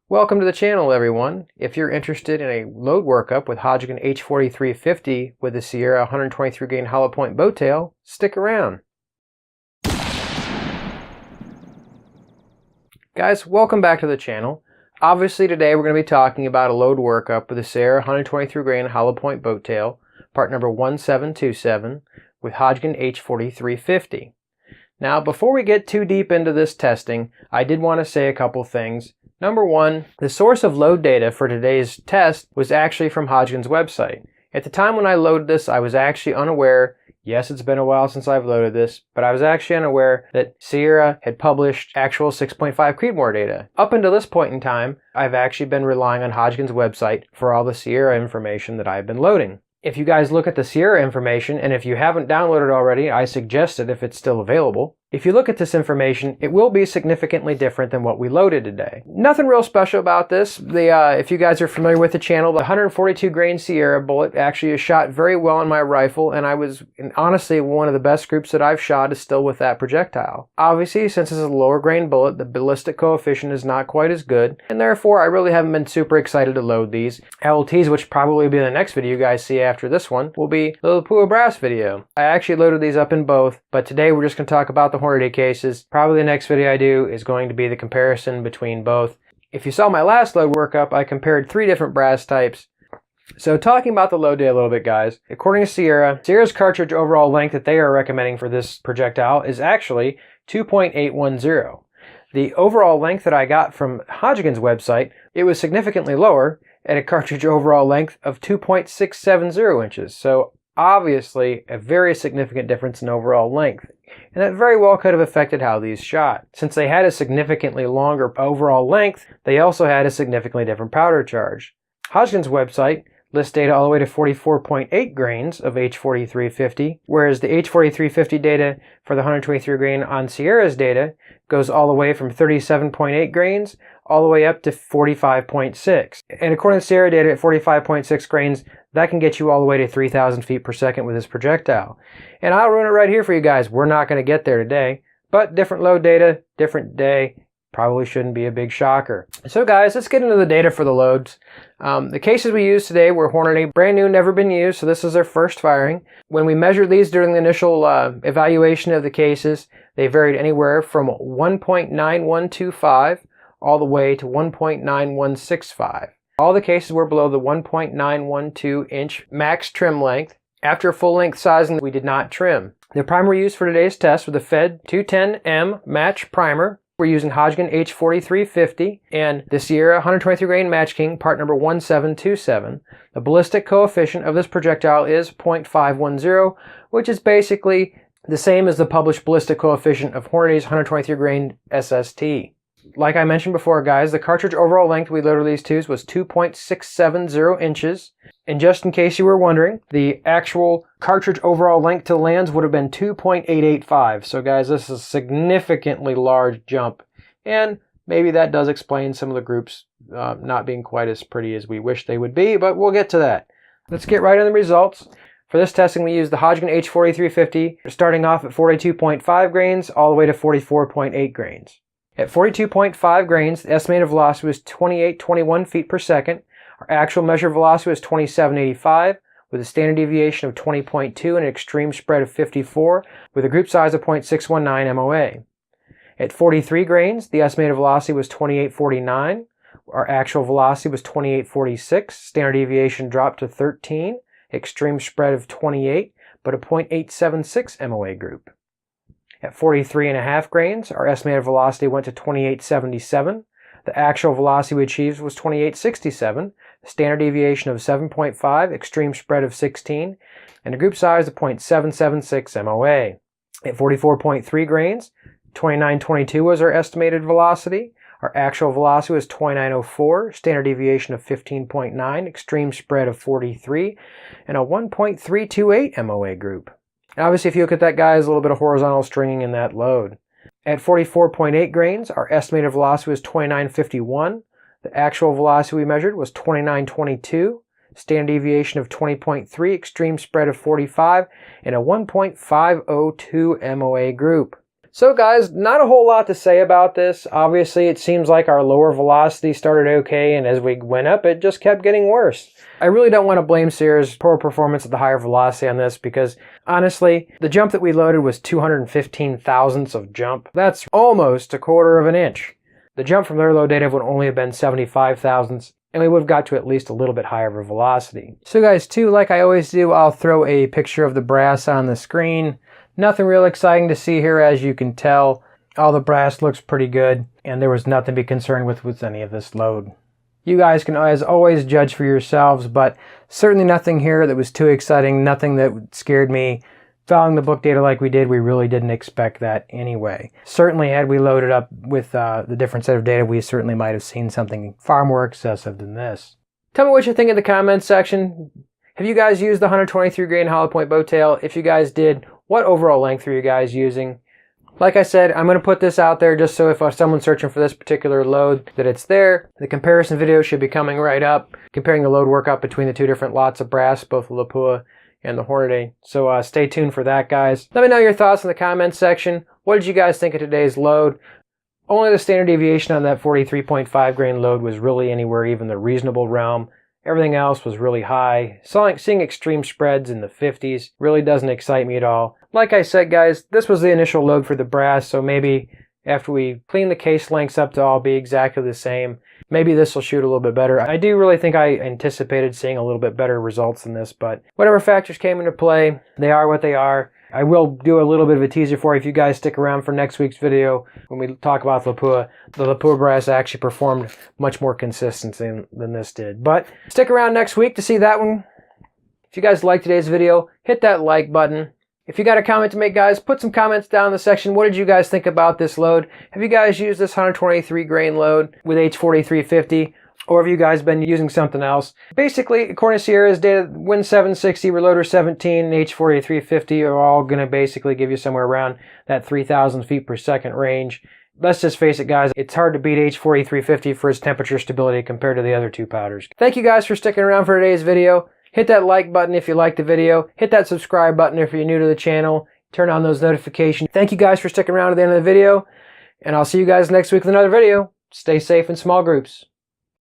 Welcome to the channel, everyone. If you're interested in a load workup with Hodgen H4350 with the Sierra 123 grain hollow point bow tail, stick around. Guys, welcome back to the channel. Obviously today we're going to be talking about a load workup with the Sierra 123 grain hollow point bow tail, part number 1727 with Hodgen H4350. Now before we get too deep into this testing, I did want to say a couple things. Number one, the source of load data for today's test was actually from Hodgen's website. At the time when I loaded this, I was actually unaware, yes, it's been a while since I've loaded this, but I was actually unaware that Sierra had published actual 6.5 Creedmoor data. Up until this point in time, I've actually been relying on Hodgen's website for all the Sierra information that I've been loading. If you guys look at the Sierra information, and if you haven't downloaded already, I suggest it if it's still available. If you look at this information, it will be significantly different than what we loaded today. Nothing real special about this. If you guys are familiar with the channel, the 142 grain Sierra bullet actually is shot very well in my rifle, and honestly, one of the best groups that I've shot is still with that projectile. Obviously, since it's a lower grain bullet, the ballistic coefficient is not quite as good, and therefore I really haven't been super excited to load these. LTs, which probably will be the next video you guys see after this one, will be the Lapua Brass video. I actually loaded these up in both, but today we're just going to talk about the Hornady cases. Probably the next video I do is going to be the comparison between both. If you saw my last load workup, I compared 3 different brass types. So talking about the load data a little bit, guys, according to Sierra's cartridge overall length that they are recommending for this projectile is actually 2.810. The overall length that I got from Hodgen's website, it was significantly lower at a cartridge overall length of 2.670 inches. So obviously a very significant difference in overall length. And that very well could have affected how these shot. Since they had a significantly longer overall length, they also had a significantly different powder charge. Hodgen's website lists data all the way to 44.8 grains of H4350, whereas the H4350 data for the 123 grain on Sierra's data goes all the way from 37.8 grains all the way up to 45.6. And according to Sierra data at 45.6 grains, that can get you all the way to 3,000 feet per second with this projectile. And I'll run it right here for you guys. We're not going to get there today, but different load data, different day, probably shouldn't be a big shocker. So guys, let's get into the data for the loads. The cases we used today were Hornady, brand new, never been used, so this is their first firing. When we measured these during the initial evaluation of the cases, they varied anywhere from 1.9125 all the way to 1.9165. All the cases were below the 1.912 inch max trim length. After full length sizing, we did not trim. The primer used for today's test was the Fed 210M Match Primer. We're using Hodgen H4350 and the Sierra 123 grain Match King part number 1727. The ballistic coefficient of this projectile is 0.510, which is basically the same as the published ballistic coefficient of Hornady's 123 grain SST. Like I mentioned before, guys, the cartridge overall length we loaded these twos was 2.670 inches. And just in case you were wondering, the actual cartridge overall length to lands would have been 2.885. So guys, this is a significantly large jump. And maybe that does explain some of the groups not being quite as pretty as we wish they would be, but we'll get to that. Let's get right on the results. For this testing, we used the Hodgen H4350, starting off at 42.5 grains all the way to 44.8 grains. At 42.5 grains, the estimated velocity was 2821 feet per second. Our actual measured velocity was 2785, with a standard deviation of 20.2 and an extreme spread of 54, with a group size of 0.619 MOA. At 43 grains, the estimated velocity was 2849. Our actual velocity was 2846. Standard deviation dropped to 13, extreme spread of 28, but a 0.876 MOA group. At 43.5 grains, our estimated velocity went to 2877. The actual velocity we achieved was 2867, a standard deviation of 7.5, extreme spread of 16, and a group size of 0.776 MOA. At 44.3 grains, 2922 was our estimated velocity. Our actual velocity was 2904, standard deviation of 15.9, extreme spread of 43, and a 1.328 MOA group. Obviously, if you look at that, guys, a little bit of horizontal stringing in that load. At 44.8 grains, our estimated velocity was 2951. The actual velocity we measured was 2922. Standard deviation of 20.3, extreme spread of 45, and a 1.502 MOA group. So guys, not a whole lot to say about this. Obviously, it seems like our lower velocity started okay, and as we went up, it just kept getting worse. I really don't want to blame Sierra's poor performance at the higher velocity on this because, honestly, the jump that we loaded was 215 thousandths of jump. That's almost a quarter of an inch. The jump from their load data would only have been 75 thousandths, and we would have got to at least a little bit higher of a velocity. So guys, too, like I always do, I'll throw a picture of the brass on the screen. Nothing real exciting to see here, as you can tell. All the brass looks pretty good, and there was nothing to be concerned with any of this load. You guys can, as always, judge for yourselves, but certainly nothing here that was too exciting, nothing that scared me. Following the book data like we did, we really didn't expect that anyway. Certainly, had we loaded up with the different set of data, we certainly might have seen something far more excessive than this. Tell me what you think in the comments section. Have you guys used the 123 grain hollow point bow tail? If you guys did, what overall length are you guys using? Like I said, I'm going to put this out there just so if someone's searching for this particular load, that it's there. The comparison video should be coming right up, comparing the load workup between the two different lots of brass, both the Lapua and the Hornady. So stay tuned for that, guys. Let me know your thoughts in the comments section. What did you guys think of today's load? Only the standard deviation on that 43.5 grain load was really anywhere even the reasonable realm. Everything else was really high. Seeing extreme spreads in the 50s really doesn't excite me at all. Like I said, guys, this was the initial load for the brass, so maybe after we clean the case lengths up to all be exactly the same, maybe this will shoot a little bit better. I do really think I anticipated seeing a little bit better results than this, but whatever factors came into play, they are what they are. I will do a little bit of a teaser for you if you guys stick around for next week's video when we talk about Lapua. The Lapua brass actually performed much more consistently than this did. But stick around next week to see that one. If you guys liked today's video, hit that like button. If you got a comment to make, guys, put some comments down in the section. What did you guys think about this load? Have you guys used this 123 grain load with H4350? Or have you guys been using something else? Basically, according to Sierra's data, Win 760, Reloader 17, and H4350 are all going to basically give you somewhere around that 3,000 feet per second range. Let's just face it, guys, it's hard to beat H4350 for its temperature stability compared to the other two powders. Thank you guys for sticking around for today's video. Hit that like button if you liked the video. Hit that subscribe button if you're new to the channel. Turn on those notifications. Thank you guys for sticking around to the end of the video, and I'll see you guys next week with another video. Stay safe in small groups.